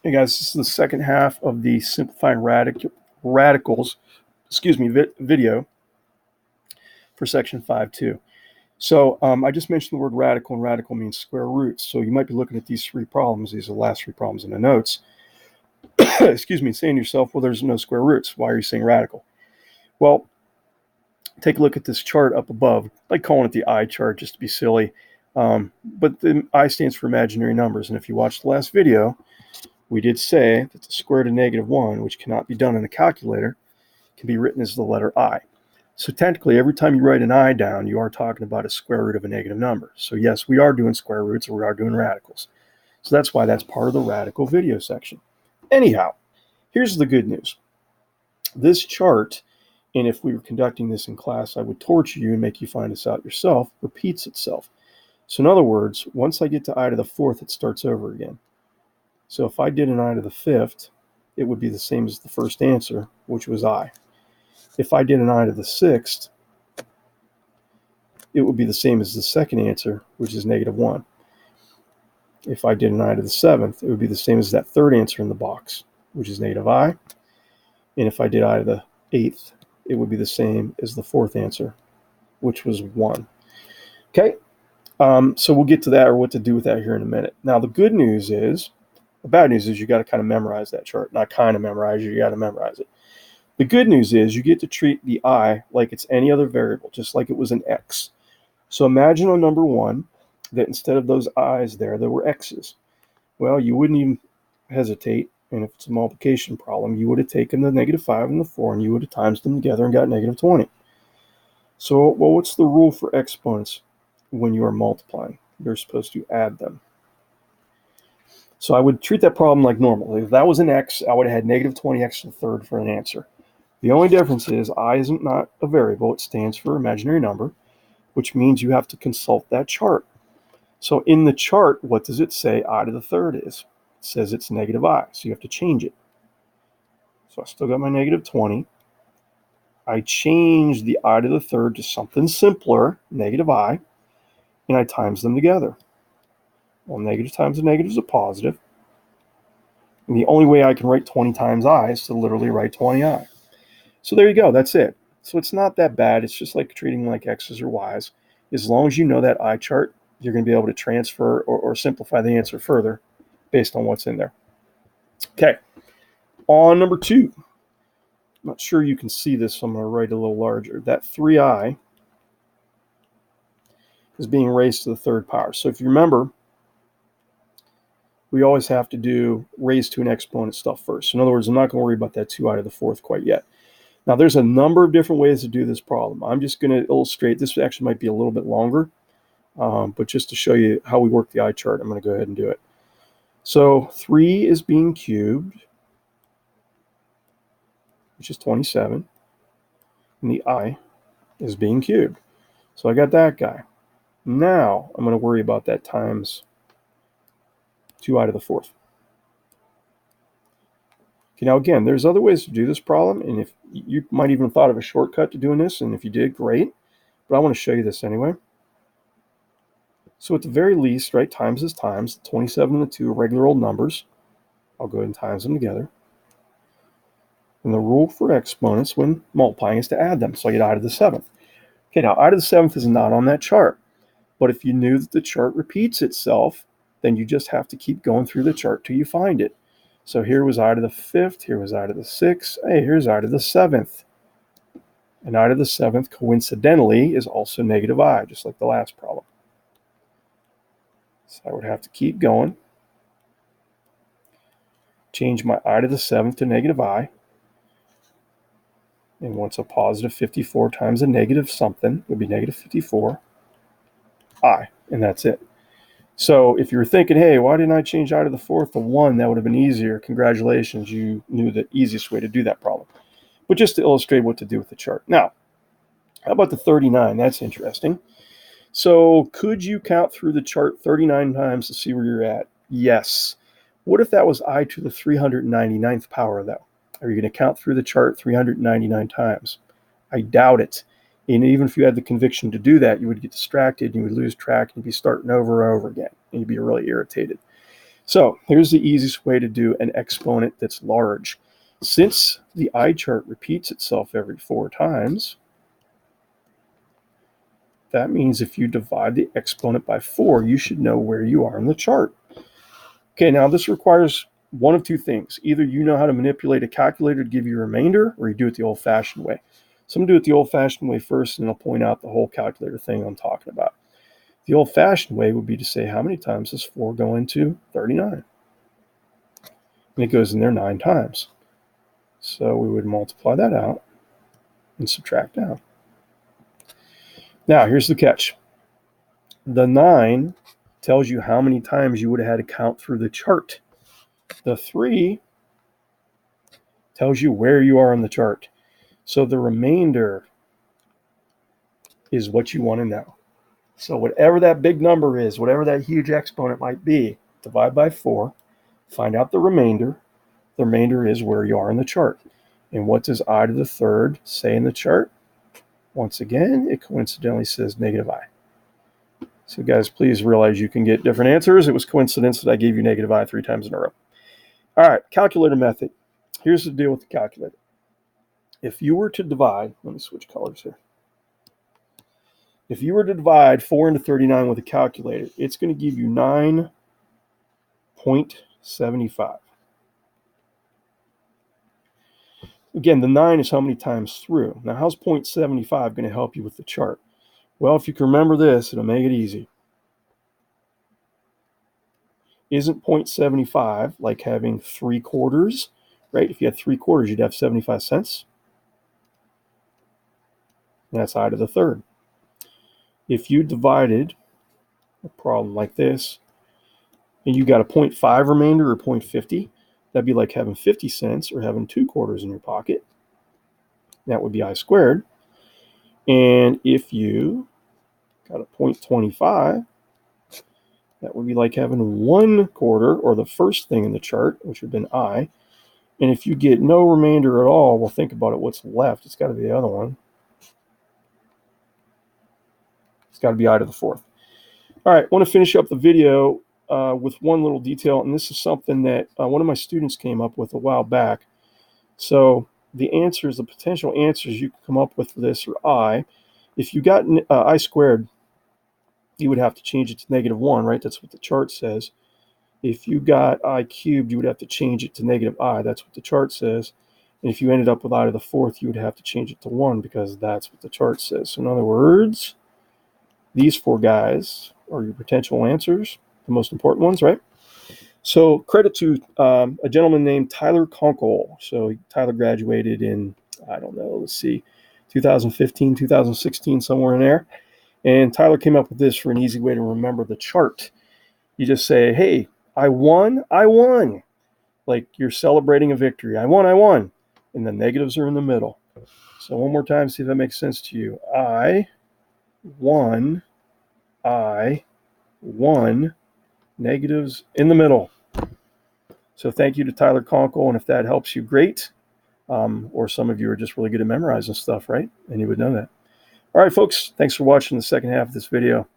Hey guys, this is the second half of the simplifying radicals, video for section 5.2. So I just mentioned the word radical, and radical means square roots. So you might be looking at these three problems. These are the last three problems in the notes. Saying to yourself, well, there's no square roots. Why are you saying radical? Well, take a look at this chart up above. I like calling it the I chart just to be silly. But the I stands for imaginary numbers. And if you watched the last video, we did say that the square root of -1, which cannot be done in a calculator, can be written as the letter I. So technically, every time you write an I down, you are talking about a square root of a negative number. So yes, we are doing square roots, or we are doing radicals. So that's why that's part of the radical video section. Anyhow, here's the good news. This chart, and if we were conducting this in class, I would torture you and make you find this out yourself, repeats itself. So in other words, once I get to I to the fourth, it starts over again. So if I did an I to the fifth, it would be the same as the first answer, which was I. If I did an I to the sixth, it would be the same as the second answer, which is -1. If I did an I to the seventh, it would be the same as that third answer in the box, which is -I. And if I did I to the eighth, it would be the same as the fourth answer, which was 1. Okay, so we'll get to that, or what to do with that, here in a minute. Now, the good news is, the bad news is you got to kind of memorize that chart. Not kind of memorize it, you got to memorize it. The good news is you get to treat the I like it's any other variable, just like it was an X. So imagine on number 1 that instead of those I's there were X's. Well, you wouldn't even hesitate, and if it's a multiplication problem, you would have taken the -5 and the 4, and you would have times them together and got -20. So, well, what's the rule for exponents when you are multiplying? You're supposed to add them. So I would treat that problem like normal. If that was an X, I would have had -20x to the third for an answer. The only difference is I isn't not a variable. It stands for imaginary number, which means you have to consult that chart. So in the chart, what does it say I to the third is? It says it's -I, so you have to change it. So I still got my -20. I changed the I to the third to something simpler, -I, and I times them together. Well, negative times a negative is a positive. And the only way I can write 20 times I is to literally write 20I. So there you go. That's it. So it's not that bad. It's just like treating like X's or Y's. As long as you know that I chart, you're going to be able to transfer or simplify the answer further based on what's in there. Okay. On number 2. I'm not sure you can see this, so I'm going to write a little larger. That 3I is being raised to the third power. So if you remember, we always have to do raised to an exponent stuff first. So in other words, I'm not going to worry about that 2I to the fourth quite yet. Now, there's a number of different ways to do this problem. I'm just going to illustrate. This actually might be a little bit longer, but just to show you how we work the I chart, I'm going to go ahead and do it. So 3 is being cubed, which is 27, and the I is being cubed. So I got that guy. Now I'm going to worry about that times 2I to the fourth. Okay, now again, there's other ways to do this problem, and if you might even have thought of a shortcut to doing this, and if you did, great. But I want to show you this anyway. So at the very least, right, times is times. 27 and the 2 are regular old numbers. I'll go ahead and times them together. And the rule for exponents when multiplying is to add them. So I get I to the 7th. Okay, now I to the 7th is not on that chart. But if you knew that the chart repeats itself, then you just have to keep going through the chart till you find it. So here was I to the 5th, here was I to the 6th, hey, here's I to the 7th. And I to the 7th, coincidentally, is also -I, just like the last problem. So I would have to keep going. Change my I to the 7th to -I. And once a positive 54 times a negative something would be -54I. And that's it. So if you were thinking, hey, why didn't I change I to the fourth to 1? That would have been easier. Congratulations, you knew the easiest way to do that problem. But just to illustrate what to do with the chart. Now, how about the 39? That's interesting. So could you count through the chart 39 times to see where you're at? Yes. What if that was I to the 399th power, though? Are you going to count through the chart 399 times? I doubt it. And even if you had the conviction to do that, you would get distracted, and you would lose track, and you'd be starting over and over again, and you'd be really irritated. So here's the easiest way to do an exponent that's large. Since the eye chart repeats itself every 4 times, that means if you divide the exponent by 4, you should know where you are in the chart. Okay, now this requires one of two things. Either you know how to manipulate a calculator to give you a remainder, or you do it the old-fashioned way. So I'm going to do it the old-fashioned way first, and I'll point out the whole calculator thing I'm talking about. The old-fashioned way would be to say, how many times does 4 go into 39? And it goes in there 9 times. So we would multiply that out and subtract out. Now, here's the catch. The 9 tells you how many times you would have had to count through the chart. The 3 tells you where you are on the chart. So the remainder is what you want to know. So whatever that big number is, whatever that huge exponent might be, divide by 4, find out the remainder. The remainder is where you are in the chart. And what does I to the third say in the chart? Once again, it coincidentally says negative I. So guys, please realize you can get different answers. It was coincidence that I gave you negative I 3 times in a row. All right, calculator method. Here's the deal with the calculator. If you were to divide, let me switch colors here. If you were to divide 4 into 39 with a calculator, it's going to give you 9.75. Again, the 9 is how many times through. Now, how's 0.75 going to help you with the chart? Well, if you can remember this, it'll make it easy. Isn't 0.75 like having 3/4, right? If you had 3/4, you'd have 75 cents. And that's I to the third. If you divided a problem like this, and you got a 0.5 remainder or 0.50, that'd be like having 50 cents or having 2/4 in your pocket. That would be I squared. And if you got a 0.25, that would be like having 1/4 or the first thing in the chart, which would have been I. And if you get no remainder at all, well, think about it. What's left? It's got to be the other one. It's got to be I to the fourth. All right, I want to finish up the video with one little detail, and this is something that one of my students came up with a while back. So the answers, the potential answers you can come up with for this are I. If you got I squared, you would have to change it to -1, right? That's what the chart says. If you got I cubed, you would have to change it to negative I. That's what the chart says. And if you ended up with I to the fourth, you would have to change it to 1 because that's what the chart says. So in other words, these 4 guys are your potential answers, the most important ones, right? So credit to a gentleman named Tyler Conkle. So Tyler graduated in, I don't know, let's see, 2015, 2016, somewhere in there. And Tyler came up with this for an easy way to remember the chart. You just say, hey, I won. Like you're celebrating a victory. I won. And the negatives are in the middle. So one more time, see if that makes sense to you. I won. Negatives in the middle. So thank you to Tyler Conkle. And if that helps you, great. Or some of you are just really good at memorizing stuff, right? And you would know that. All right, folks, thanks for watching the second half of this video.